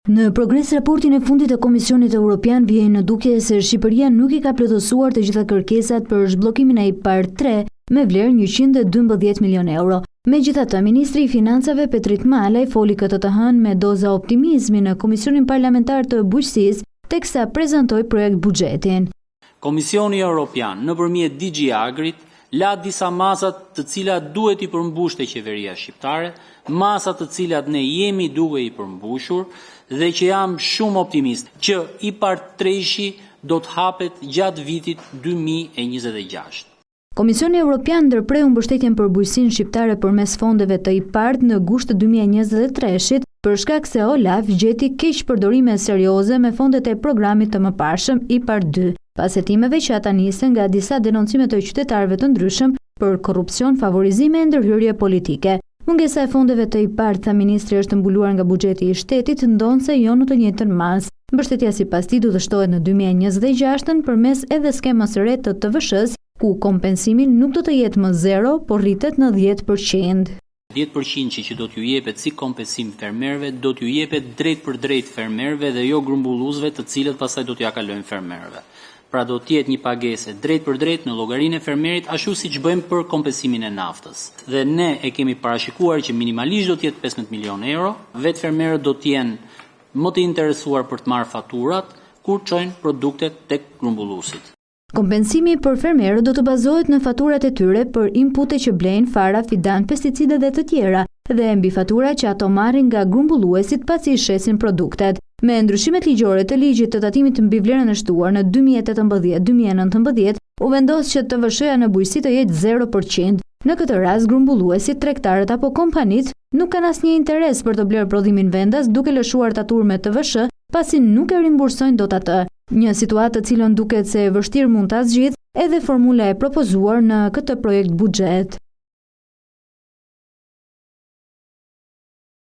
Në progres raportin e fundit të Komisionit Evropian vjen në dukje se Shqipëria nuk i ka plotësuar të gjitha kërkesat për zhbllokimin e IPAR 3 me vlerë 112 milion euro. Megjithatë, Ministri i Financave Petrit Malaj foli këtë të hënë me doza optimizmi në Komisionin Parlamentar të Bujqësisë, teksa prezantoi projekt buxhetin. Komisioni Evropian nëpërmjet DG Agrit la disa masat të cilat duhet i përmbushte qeveria shqiptare, masat të cilat ne jemi duke i përmbushur dhe që jam shumë optimist që IPAR 3 do të hapet gjatë vitit 2026. Komisioni Evropian ndërpreu mbështetjen për bujqësinë shqiptare përmes fondeve të IPAR në gusht të 2023-shit për shkak se OLAF gjeti keq përdorime serioze me fondet e programit të mëparshëm IPAR 2, pas hetimeve që ata nisën nga disa denoncime të qytetarëve të ndryshëm për korrupsion, favorizime e ndërhyrje politike. Mungesa e fondeve të IPAR, tha ministri, është mbuluar nga buxheti i shtetit, ndonse jo në të njëjtën masë. Mbështetja sipas tij do të shtohet në 2026 përmes edhe skemës së re të TVSH-s, ku kompensimi nuk do të jetë më 0, por rritet në 10%. 10% që do t'ju jepet si kompensim fermerëve, do t'ju jepet drejt për drejt fermerëve dhe jo grumbulluesve, të cilët pastaj do t'ja kalojnë fermerëve. Pra do t'jetë një pagesë drejt për drejt në llogarinë e fermerit, ashtu siç bëjmë për kompensimin e naftës. Dhe ne e kemi parashikuar që minimalisht do të jetë 15 milion euro, vetë fermerët do të jenë më të interesuar për të marrë faturat kur çojnë produktet tek grumbulluesit. Kompensimi për fermerët do të bazohet në faturat e tyre për inpute që blejnë, fara, fidan, pesticide dhe të tjera, dhe mbi fatura që ato marrin nga grumbulluesit pasi i shesin produktet. Me ndryshimet ligjore të ligjit të tatimit mbi vlerën e shtuar në 2018-2019, u vendos që TVSH-ja në bujqësi të jetë 0%. Në këtë rast, grumbulluesit, tregtarët apo kompanitë nuk kanë asnjë interes për të blerë prodhimin vendas duke lëshuar tatur me TVSH, pasi nuk e rimbursojnë dot atë. Një situatë të cilën duket se vështirë mund ta zgjidhë edhe formula e propozuar në këtë projekt buxhet.